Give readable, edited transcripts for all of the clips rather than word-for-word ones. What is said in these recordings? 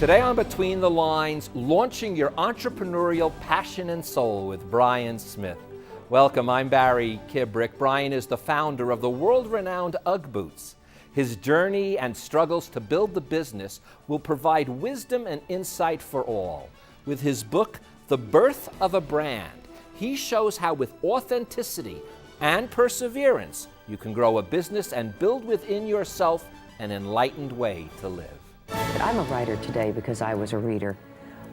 Today on Between the Lines, launching your entrepreneurial passion and soul with Brian Smith. Welcome, I'm Barry Kibrick. Brian is the founder of the world-renowned UGG boots. His journey and struggles to build the business will provide wisdom and insight for all. With his book, The Birth of a Brand, he shows how with authenticity and perseverance, you can grow a business and build within yourself an enlightened way to live. I'm a writer today because I was a reader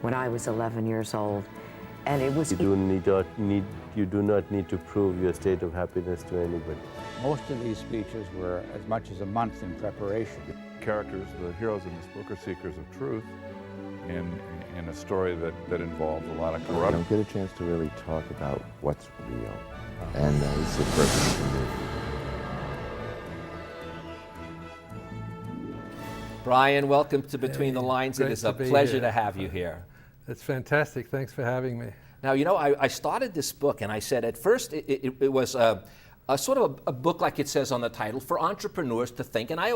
when I was 11 years old, and it was... You do not need to prove your state of happiness to anybody. Most of these speeches were as much as a month in preparation. Characters, the heroes in this book, are seekers of truth in a story that involves a lot of You corruption. don't get a chance to really talk about what's real, and it's the purpose to me. Brian, welcome to Between the Lines. It Great is a to be pleasure here. to have you here. It's fantastic. Thanks for having me. Now, you know, I started this book and I said at first it was a sort of a book like it says on the title for entrepreneurs to think. And I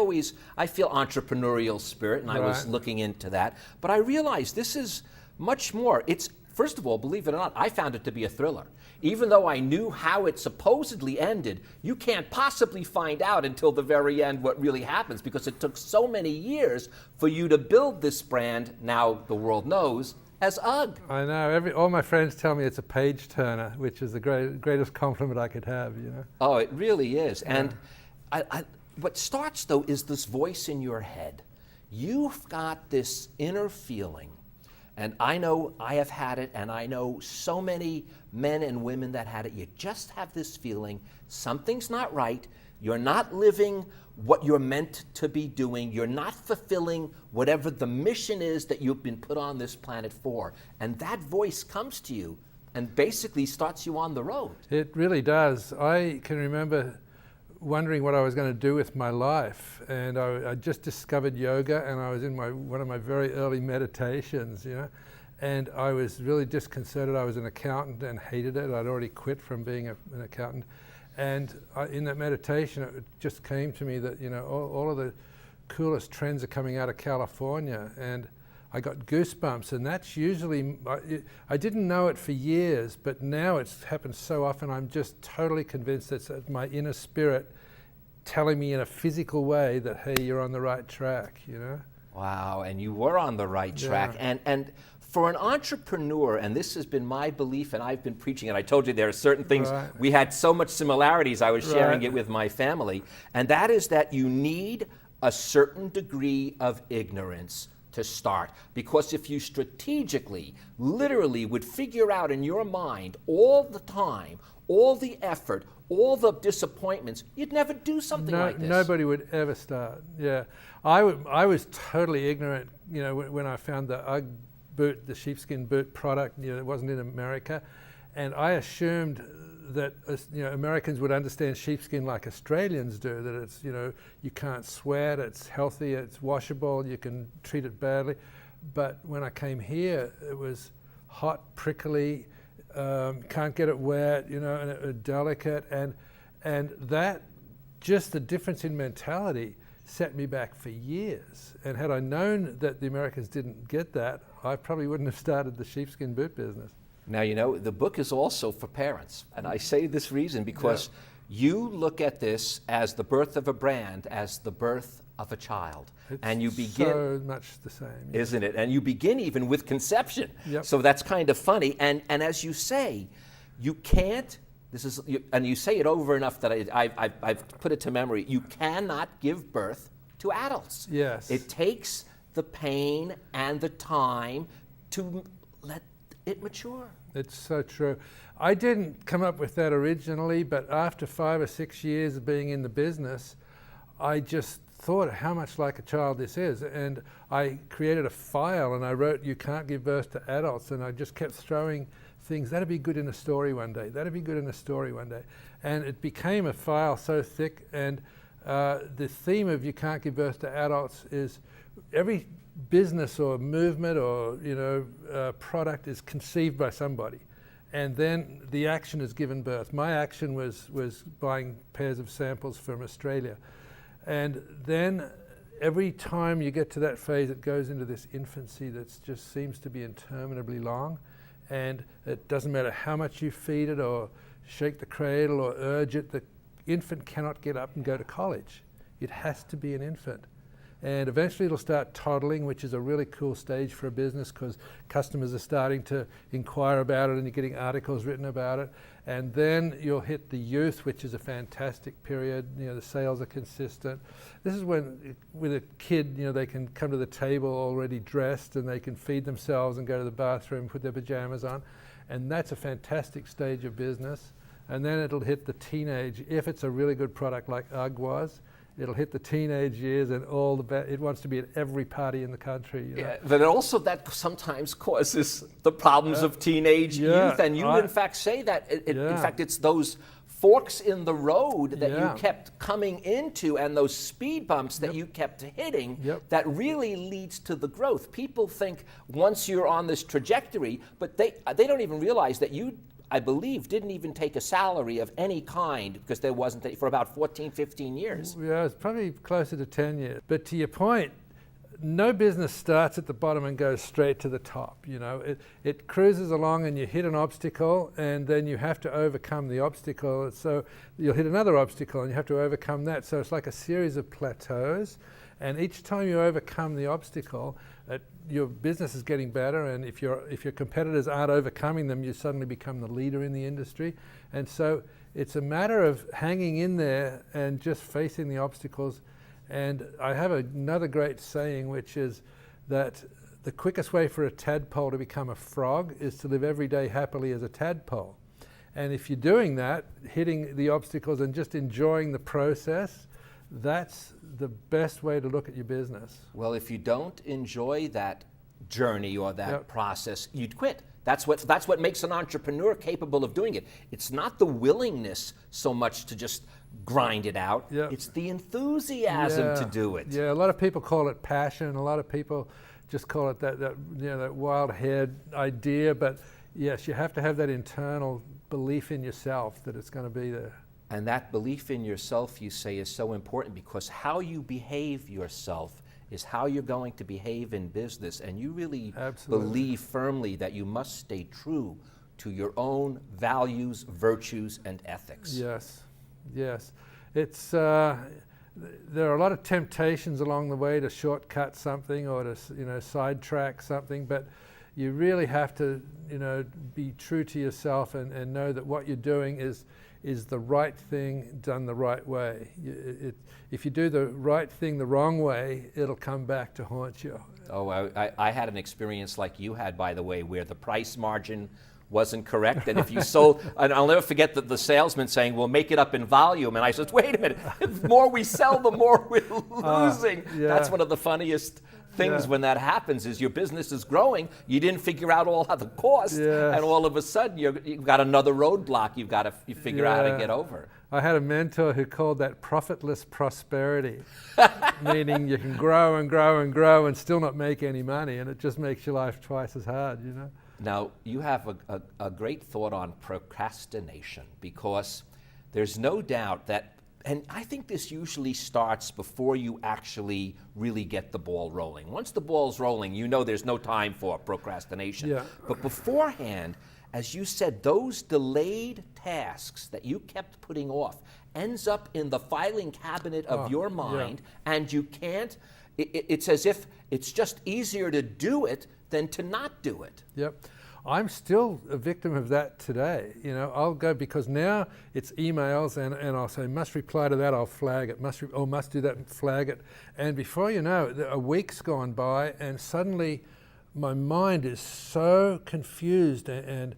feel entrepreneurial spirit, and I was Right. looking into that. But I realized this is much more. It's, first of all, believe it or not, I found it to be a thriller. Even though I knew how it supposedly ended, you can't possibly find out until the very end what really happens, because it took so many years for you to build this brand, now the world knows, as UGG. I know. All my friends tell me it's a page turner, which is the greatest compliment I could have. You know. Oh, it really is. And what starts, though, is this voice in your head. You've got this inner feeling, and I know I have had it, and I know so many men and women that had it. You just have this feeling something's not right. You're not living what you're meant to be doing. You're not fulfilling whatever the mission is that you've been put on this planet for. And that voice comes to you and basically starts you on the road. It really does. I can remember wondering what I was going to do with my life, and I just discovered yoga, and I was in one of my very early meditations, you know, and I was really disconcerted. I was an accountant and hated it. I'd already quit from being an accountant. And in that meditation, it just came to me that, you know, all of the coolest trends are coming out of California, and I got goosebumps. And that's usually, I didn't know it for years, but now it's happened so often. I'm just totally convinced it's my inner spirit telling me in a physical way that, hey, you're on the right track, you know? Wow, and you were on the right track. Yeah. And for an entrepreneur, and this has been my belief, and I've been preaching it, I told you there are certain things, Right. we had so much similarities, I was sharing Right. it with my family, and that is that you need a certain degree of ignorance to start. Because if you strategically, literally would figure out in your mind all the time, all the effort, all the disappointments, you'd never do something like this. Nobody would ever start. Yeah, I was totally ignorant. You know, when I found the UGG boot, the sheepskin boot product, you know, it wasn't in America, and I assumed that you know, Americans would understand sheepskin like Australians do. That it's, you know, you can't sweat, it's healthy, it's washable, you can treat it badly. But when I came here, it was hot, prickly. Can't get it wet, you know, and delicate, and that, just the difference in mentality set me back for years. And had I known that the Americans didn't get that, I probably wouldn't have started the sheepskin boot business. Now, you know, the book is also for parents, and I say this reason because you look at this as the birth of a brand, as the birth of a child. It's and you begin, so much the same. Yeah. isn't it? And you begin even with conception. Yep. So that's kind of funny. And as you say, you can't, and you say it over enough that I've put it to memory, you cannot give birth to adults. Yes. It takes the pain and the time to let it mature. It's so true. I didn't come up with that originally, but after 5 or 6 years of being in the business, I just thought how much like a child this is. And I created a file and I wrote, you can't give birth to adults. And I just kept throwing things, that'd be good in a story one day, that'd be good in a story one day. And it became a file so thick. And the theme of you can't give birth to adults is every business or movement or, you know, product is conceived by somebody, and then the action is given birth. My action was buying pairs of samples from Australia, and then every time you get to that phase, it goes into this infancy that just seems to be interminably long, and it doesn't matter how much you feed it or shake the cradle or urge it, the infant cannot get up and go to college. It has to be an infant. And eventually it'll start toddling, which is a really cool stage for a business because customers are starting to inquire about it and you're getting articles written about it. And then you'll hit the youth, which is a fantastic period. You know, the sales are consistent. This is when, with a kid, you know, they can come to the table already dressed and they can feed themselves and go to the bathroom, put their pajamas on. And that's a fantastic stage of business. And then it'll hit the teenage, if it's a really good product like UGG was. It'll hit the teenage years and all the it wants to be at every party in the country. You know? Yeah, but also that sometimes causes the problems of teenage youth, and you in fact say that. In fact, it's those forks in the road that you kept coming into and those speed bumps that you kept hitting that really leads to the growth. People think once you're on this trajectory, but they don't even realize that you, I believe, didn't even take a salary of any kind because there wasn't for about 14, 15 years. Yeah, it's probably closer to 10 years. But to your point, no business starts at the bottom and goes straight to the top. You know, it cruises along and you hit an obstacle and then you have to overcome the obstacle. So you'll hit another obstacle and you have to overcome that. So it's like a series of plateaus. And each time you overcome the obstacle, your business is getting better, and if your competitors aren't overcoming them, you suddenly become the leader in the industry. And so it's a matter of hanging in there and just facing the obstacles. And I have another great saying, which is that the quickest way for a tadpole to become a frog is to live every day happily as a tadpole. And if you're doing that, hitting the obstacles and just enjoying the process, that's the best way to look at your business. Well, if you don't enjoy that journey or that process, you'd quit. That's what makes an entrepreneur capable of doing it. It's not the willingness so much to just grind it out. It's the enthusiasm to do it. Yeah, a lot of people call it passion. A lot of people just call it that wild-haired idea. But yes, you have to have that internal belief in yourself that it's going to be there. And that belief in yourself, you say, is so important because how you behave yourself is how you're going to behave in business. And you really believe firmly that you must stay true to your own values, virtues, and ethics. Yes, yes. It's, there are a lot of temptations along the way to shortcut something or to sidetrack something, but you really have to be true to yourself and know that what you're doing is the right thing done the right way. If you do the right thing the wrong way, it'll come back to haunt you. Oh, I had an experience like you had, by the way, where the price margin wasn't correct, and if you sold, and I'll never forget the salesman saying, "We'll make it up in volume," and I said, "Wait a minute, the more we sell, the more we're losing." That's one of the funniest things when that happens is your business is growing, you didn't figure out all of the costs, and all of a sudden you've got another roadblock you've got to figure out how to get over. I had a mentor who called that profitless prosperity, meaning you can grow and grow and grow and still not make any money, and it just makes your life twice as hard, you know. Now, you have a great thought on procrastination because there's no doubt that, and I think this usually starts before you actually really get the ball rolling. Once the ball's rolling, you know there's no time for procrastination. But beforehand, as you said, those delayed tasks that you kept putting off ends up in the filing cabinet of your mind, and you can't, it's as if it's just easier to do it than to not do it. I'm still a victim of that today. I'll go, because now it's emails and I'll say, must reply to that, I'll flag it, must do that, flag it. And before you know it, a week's gone by and suddenly my mind is so confused and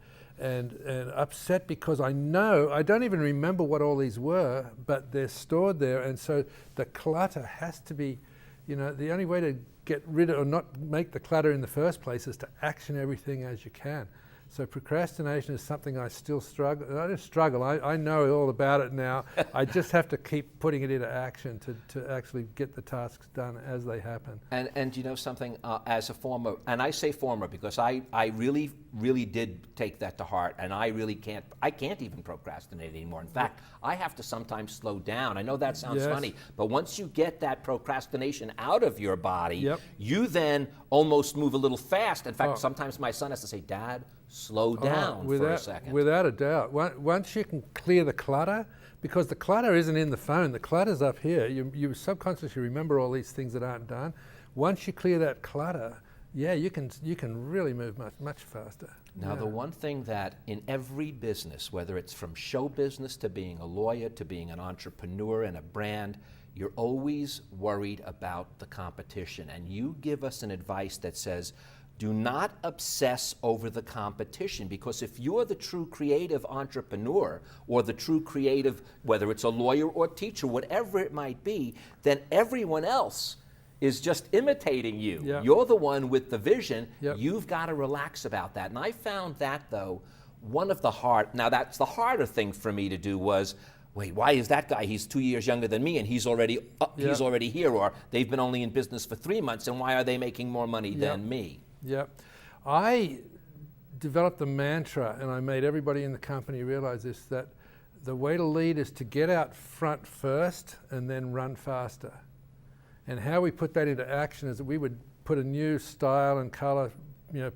upset because I know, I don't even remember what all these were, but they're stored there. And so the clutter has to be, the only way to get rid of or not make the clutter in the first place is to action everything as you can. So procrastination is something I still struggle. I just struggle. I know all about it now. I just have to keep putting it into action to actually get the tasks done as they happen. And you know something, as a former, and I say former because I really, really did take that to heart, and I can't even procrastinate anymore. In fact, I have to sometimes slow down. I know that sounds funny, but once you get that procrastination out of your body, you then almost move a little fast. In fact, sometimes my son has to say, Dad, slow down for a second. Without a doubt. Once you can clear the clutter, because the clutter isn't in the phone, the clutter's up here. You subconsciously remember all these things that aren't done. Once you clear that clutter, you can really move much faster. Now, the one thing that in every business, whether it's from show business to being a lawyer to being an entrepreneur and a brand, you're always worried about the competition. And you give us an advice that says, do not obsess over the competition, because if you're the true creative entrepreneur or the true creative, whether it's a lawyer or teacher, whatever it might be, then everyone else is just imitating you. You're the one with the vision. You've got to relax about that. And I found that, though, now that's the harder thing for me to do was, wait, why is that guy, he's 2 years younger than me and he's already here, or they've been only in business for 3 months, and why are they making more money than me? I developed the mantra, and I made everybody in the company realize this, that the way to lead is to get out front first and then run faster. And how we put that into action is that we would put a new style and color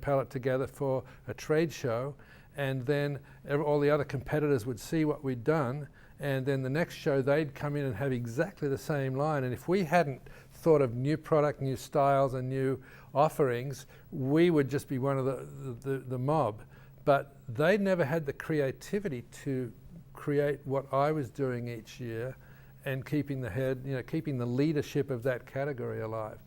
palette together for a trade show, and then all the other competitors would see what we'd done, and then the next show they'd come in and have exactly the same line. And if we hadn't thought of new product, new styles, and new offerings, we would just be one of the mob. But they never had the creativity to create what I was doing each year, and keeping the leadership of that category alive.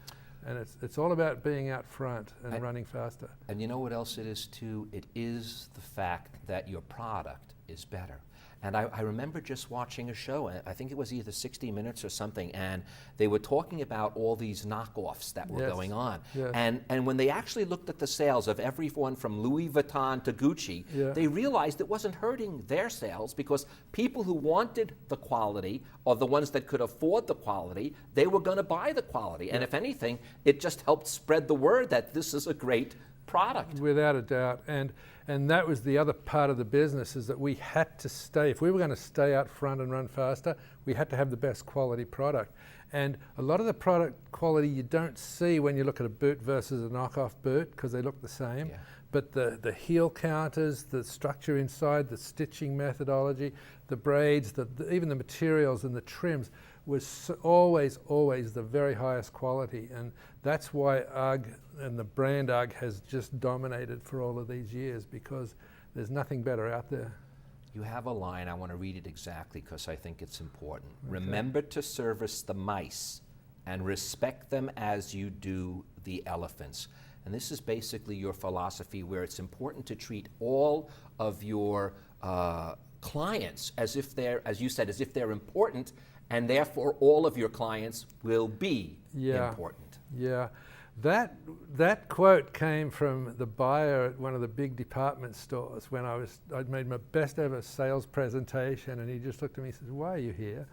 And it's all about being out front and running faster. And you know what else it is too? It is the fact that your product is better. And I remember just watching a show, I think it was either 60 Minutes or something, and they were talking about all these knockoffs that were going on. And when they actually looked at the sales of everyone from Louis Vuitton to Gucci, they realized it wasn't hurting their sales, because people who wanted the quality, or the ones that could afford the quality, they were going to buy the quality. And if anything, it just helped spread the word that this is a great product. Without a doubt. And that was the other part of the business, is that we had to stay, if we were going to stay out front and run faster, we had to have the best quality product. And a lot of the product quality you don't see when you look at a boot versus a knockoff boot, because they look the same. But the heel counters, the structure inside, the stitching methodology, the braids, even the materials and the trims was always the very highest quality. And that's why UGG and the brand UGG has just dominated for all of these years, because there's nothing better out there. You have a line, I want to read it exactly because I think it's important. Remember to service the mice and respect them as you do the elephants. And this is basically your philosophy, where it's important to treat all of your clients as if they're, as you said, as if they're important, and therefore all of your clients will be important. That quote came from the buyer at one of the big department stores when I'd made my best ever sales presentation, and he just looked at me and said, "Why are you here?"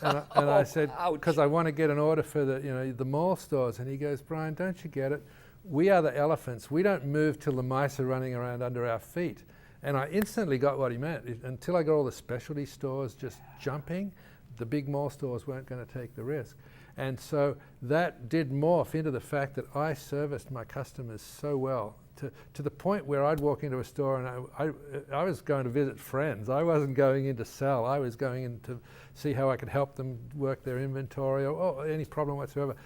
And I said, "Because I want to get an order for the mall stores." And he goes, "Brian, don't you get it? We are the elephants. We don't move till the mice are running around under our feet." And I instantly got what he meant. Until I got all the specialty stores just jumping, the big mall stores weren't going to take the risk. And so that did morph into the fact that I serviced my customers so well, to the point where I'd walk into a store and I was going to visit friends. I wasn't going in to sell. I was going in to see how I could help them work their inventory or any problem whatsoever.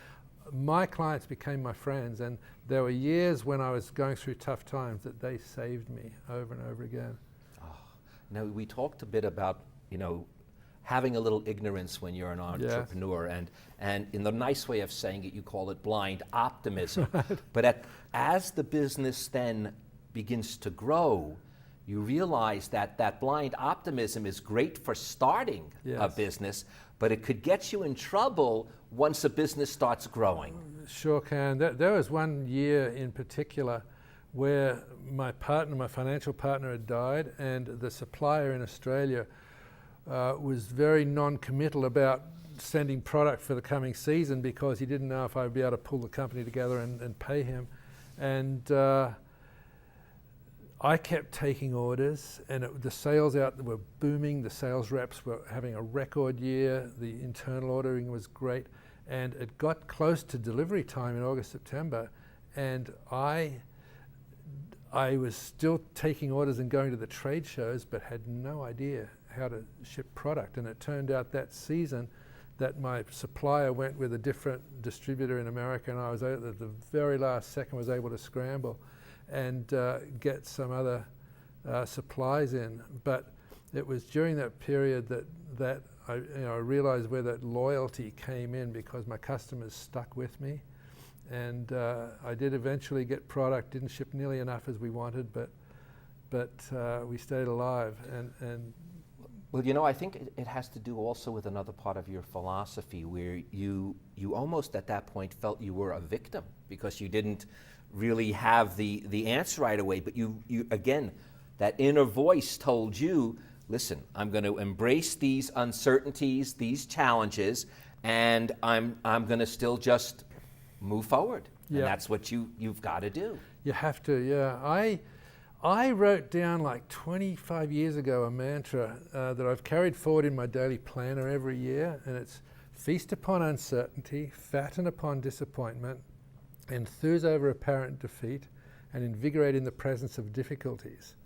My clients became my friends, and there were years when I was going through tough times that they saved me over and over again. Now, we talked a bit about, having a little ignorance when you're an entrepreneur, and in the nice way of saying it, you call it blind optimism. But as the business then begins to grow, you realize that blind optimism is great for starting a business, but it could get you in trouble once a business starts growing. Sure can. There was one year in particular where my financial partner had died, and the supplier in Australia was very non-committal about sending product for the coming season because he didn't know if I would be able to pull the company together and pay him. And I kept taking orders, and the sales out were booming. The sales reps were having a record year. The internal ordering was great. And it got close to delivery time in August, September, and I was still taking orders and going to the trade shows, but had no idea how to ship product. And it turned out that season that my supplier went with a different distributor in America, and I was at the very last second was able to scramble and get some other supplies in. But it was during that period that I realized where that loyalty came in, because my customers stuck with me. And I did eventually get product, didn't ship nearly enough as we wanted, but we stayed alive. And Well, I think it has to do also with another part of your philosophy, where you almost at that point felt you were a victim because you didn't really have the answer right away. But you again, that inner voice told you, listen, I'm going to embrace these uncertainties, these challenges, and I'm going to still just move forward. Yeah. And that's what you've got to do. you have to, yeah. I wrote down like 25 years ago a mantra that I've carried forward in my daily planner every year, and it's feast upon uncertainty, fatten upon disappointment, enthuse over apparent defeat, and invigorate in the presence of difficulties.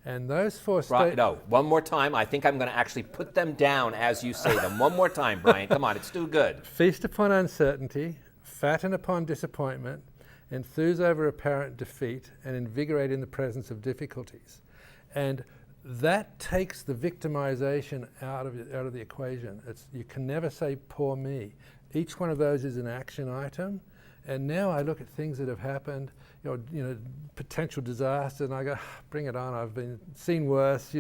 And those four Right, no, one more time. I think I'm going to actually put them down as you say them. One more time, Brian. Come on, it's too good. Feast upon uncertainty, fatten upon disappointment, enthuse over apparent defeat, and invigorate in the presence of difficulties. And that takes the victimization out of the equation. You can never say, poor me. Each one of those is an action item. And now I look at things that have happened, potential disaster, and I go, bring it on, I've seen worse,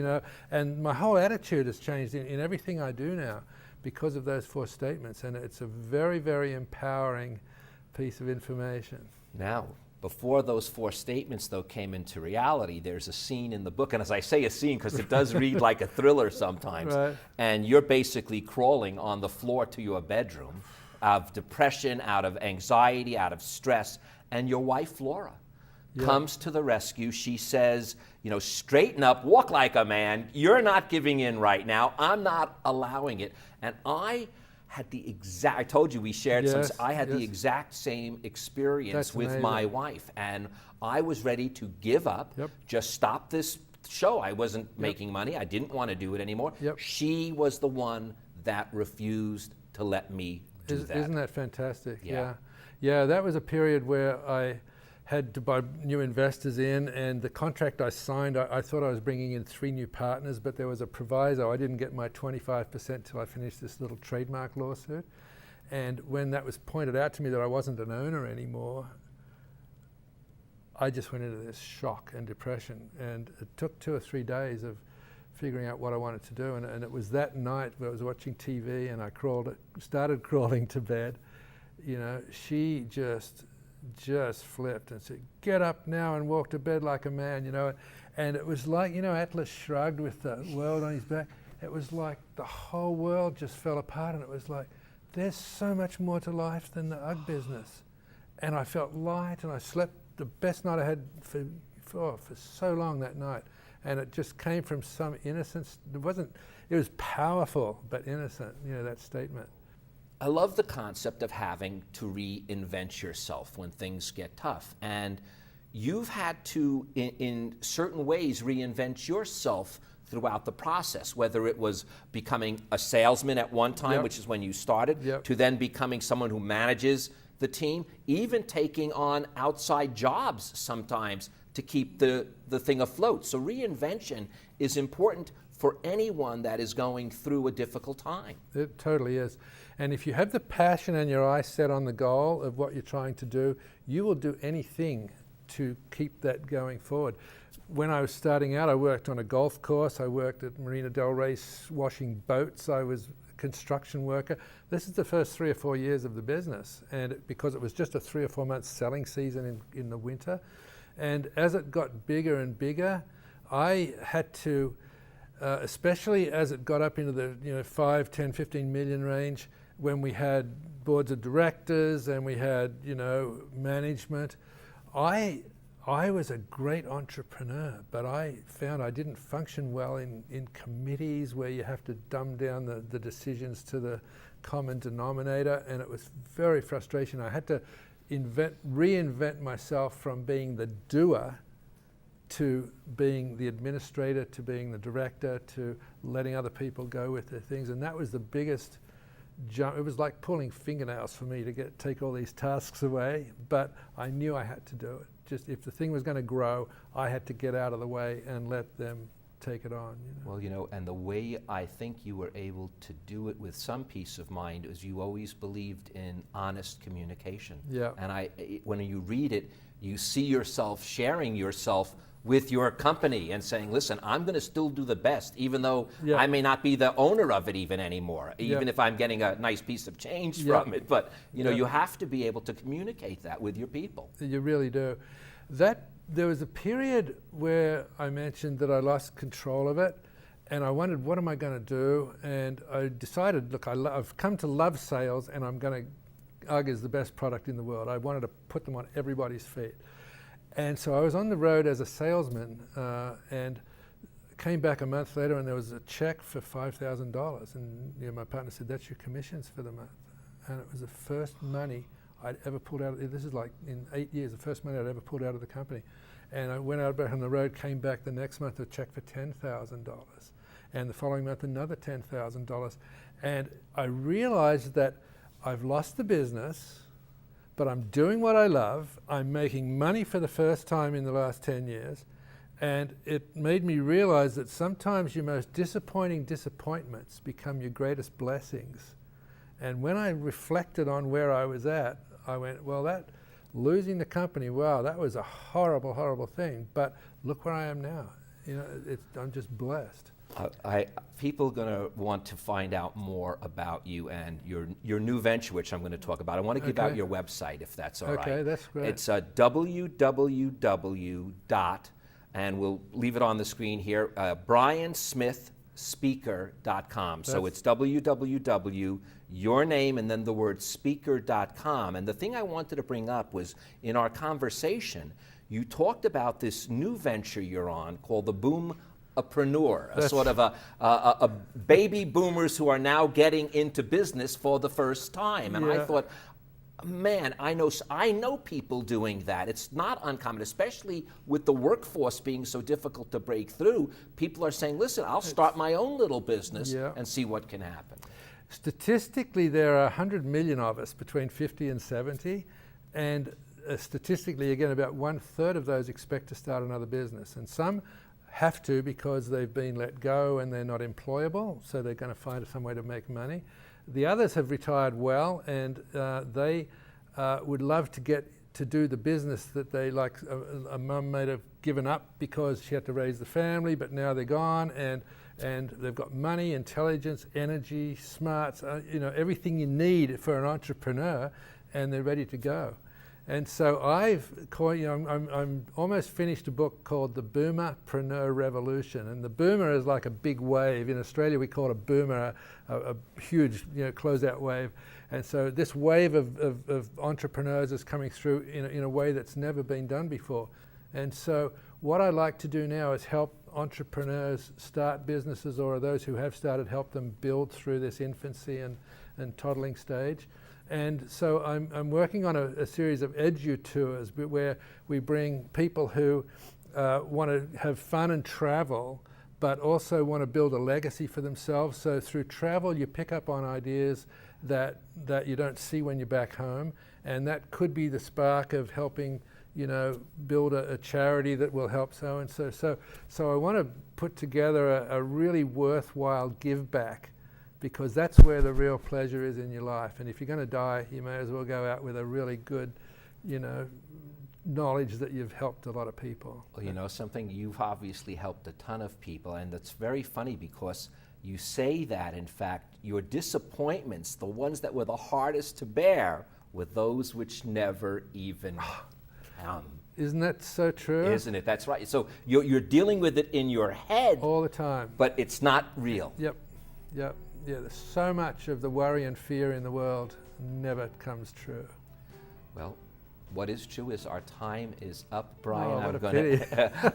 and my whole attitude has changed in everything I do now because of those four statements, and it's a very, very empowering piece of information. Now, before those four statements, though, came into reality, there's a scene in the book, and as I say a scene because it does read like a thriller sometimes, right. And you're basically crawling on the floor to your bedroom out of depression, out of anxiety, out of stress, and your wife, Flora, comes to the rescue. She says, straighten up, walk like a man. You're not giving in right now. I'm not allowing it. And I had I told you we shared I had the exact same experience with my wife. And I was ready to give up, just stop this show. I wasn't making money. I didn't want to do it anymore. She was the one that refused to let me do that. Isn't that fantastic? Yeah. Yeah, that was a period where I had to buy new investors in, and the contract I signed, I thought I was bringing in 3 new partners, but there was a proviso. I didn't get my 25% till I finished this little trademark lawsuit. And when that was pointed out to me that I wasn't an owner anymore, I just went into this shock and depression. And it took 2 or 3 days of figuring out what I wanted to do. And it was that night where I was watching TV and I started crawling to bed. She just flipped and said, get up now and walk to bed like a man, And it was like, Atlas Shrugged with the world on his back. It was like the whole world just fell apart, and it was like, there's so much more to life than the UGG business. And I felt light, and I slept the best night I had for so long that night. And it just came from some innocence. It was powerful, but innocent, that statement. I love the concept of having to reinvent yourself when things get tough. And you've had to, in certain ways, reinvent yourself throughout the process, whether it was becoming a salesman at one time, which is when you started, to then becoming someone who manages the team, even taking on outside jobs sometimes to keep the thing afloat. So reinvention is important for anyone that is going through a difficult time. It totally is. And if you have the passion and your eyes set on the goal of what you're trying to do, you will do anything to keep that going forward. When I was starting out, I worked on a golf course. I worked at Marina del Rey washing boats. I was a construction worker. This is the first 3 or 4 years of the business. And because it was just a 3 or 4 month selling season in the winter, And as it got bigger and bigger, I had to, especially as it got up into the 5, 10, 15 million range, when we had boards of directors and we had management, I was a great entrepreneur, but I found I didn't function well in committees where you have to dumb down the decisions to the common denominator, and it was very frustrating. I had to reinvent myself from being the doer to being the administrator, to being the director, to letting other people go with their things, and that was the biggest jump. It was like pulling fingernails for me to take all these tasks away, but I knew I had to do it. Just if the thing was going to grow, I had to get out of the way and let them take it on. Well, and the way I think you were able to do it with some peace of mind is you always believed in honest communication. Yeah. And when you read it, you see yourself sharing yourself with your company and saying, listen, I'm going to still do the best, even though I may not be the owner of it even anymore, even if I'm getting a nice piece of change from it. But, you have to be able to communicate that with your people. You really do. There was a period where I mentioned that I lost control of it, and I wondered, what am I going to do? And I decided, look, I've come to love sales, and I'm going to, UGG is the best product in the world. I wanted to put them on everybody's feet. And so I was on the road as a salesman, and came back a month later, and there was a check for $5,000. And my partner said, that's your commissions for the month. And it was the first money I'd ever pulled out. This is like in 8 years, the first money I'd ever pulled out of the company. And I went out back on the road, came back the next month, a check for $10,000. And the following month, another $10,000. And I realized that I've lost the business, but I'm doing what I love. I'm making money for the first time in the last 10 years. And it made me realize that sometimes your most disappointing disappointments become your greatest blessings. And when I reflected on where I was at, I went, well, losing the company, wow, that was a horrible, horrible thing. But look where I am now. I'm just blessed. People are going to want to find out more about you and your new venture, which I'm going to talk about. I want to give out your website, if that's all right. Okay, that's great. It's www. And we'll leave it on the screen here, briansmithspeaker.com. So it's www, your name, and then the word speaker.com. And the thing I wanted to bring up was, in our conversation, you talked about this new venture you're on called the Boomerpreneur, a sort of a baby boomers who are now getting into business for the first time. And I thought, man, I know people doing that. It's not uncommon, especially with the workforce being so difficult to break through. People are saying, listen, I'll start my own little business and see what can happen. Statistically, there are 100 million of us between 50 and 70, and statistically, again, about 1/3 of those expect to start another business. And some have to because they've been let go and they're not employable, so they're going to find some way to make money. The others have retired well, and they would love to get to do the business that they like. A mum might have given up because she had to raise the family, but now they're gone, and they've got money, intelligence, energy, smarts, everything you need for an entrepreneur, and they're ready to go. And so I'm almost finished a book called The Boomerpreneur Revolution. And the boomer is like a big wave. In Australia, we call it a boomer, a huge closeout wave. And so this wave of entrepreneurs is coming through in a way that's never been done before. And so what I like to do now is help entrepreneurs start businesses, or those who have started, help them build through this infancy and toddling stage. And so I'm working on a series of edu tours where we bring people who want to have fun and travel, but also want to build a legacy for themselves. So through travel, you pick up on ideas that you don't see when you're back home, and that could be the spark of helping build a charity that will help so and so. So I want to put together a really worthwhile give back, because that's where the real pleasure is in your life. And if you're going to die, you may as well go out with a really good, knowledge that you've helped a lot of people. Well, something, you've obviously helped a ton of people, and it's very funny because you say that, in fact, your disappointments, the ones that were the hardest to bear, were those which never even come. Isn't that so true? Isn't it? That's right. So you're dealing with it in your head All the time. but it's not real. Yep. Yeah, there's so much of the worry and fear in the world never comes true. Well, what is true is our time is up, Brian. Oh, what a pity.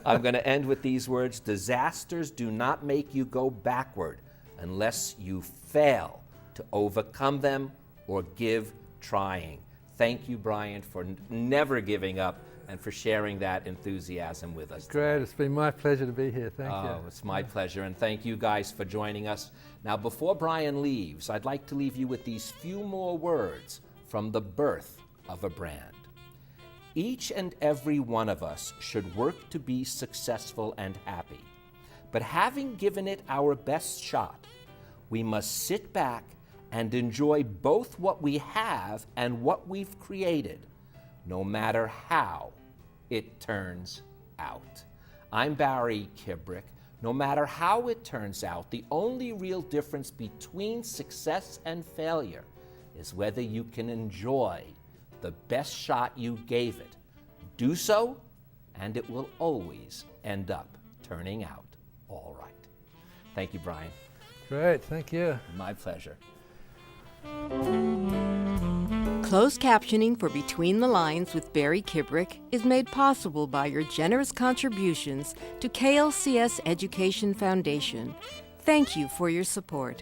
I'm going to end with these words. Disasters do not make you go backward unless you fail to overcome them or give trying. Thank you, Brian, for never giving up and for sharing that enthusiasm with us. Great, today. it's been my pleasure to be here. Thank you. Oh, it's my pleasure, and thank you guys for joining us. Now, before Brian leaves, I'd like to leave you with these few more words from the birth of a brand. Each and every one of us should work to be successful and happy. But having given it our best shot, we must sit back and enjoy both what we have and what we've created, no matter how it turns out. I'm Barry Kibrick. No matter how it turns out, the only real difference between success and failure is whether you can enjoy the best shot you gave it. Do so, and it will always end up turning out all right. Thank you, Brian. Great, thank you. My pleasure. Closed captioning for Between the Lines with Barry Kibrick is made possible by your generous contributions to KLCS Education Foundation. Thank you for your support.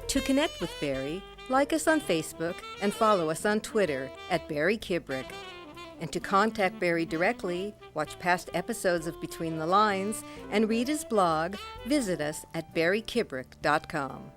To connect with Barry, like us on Facebook and follow us on Twitter at Barry Kibrick. And to contact Barry directly, watch past episodes of Between the Lines, and read his blog, visit us at barrykibrick.com.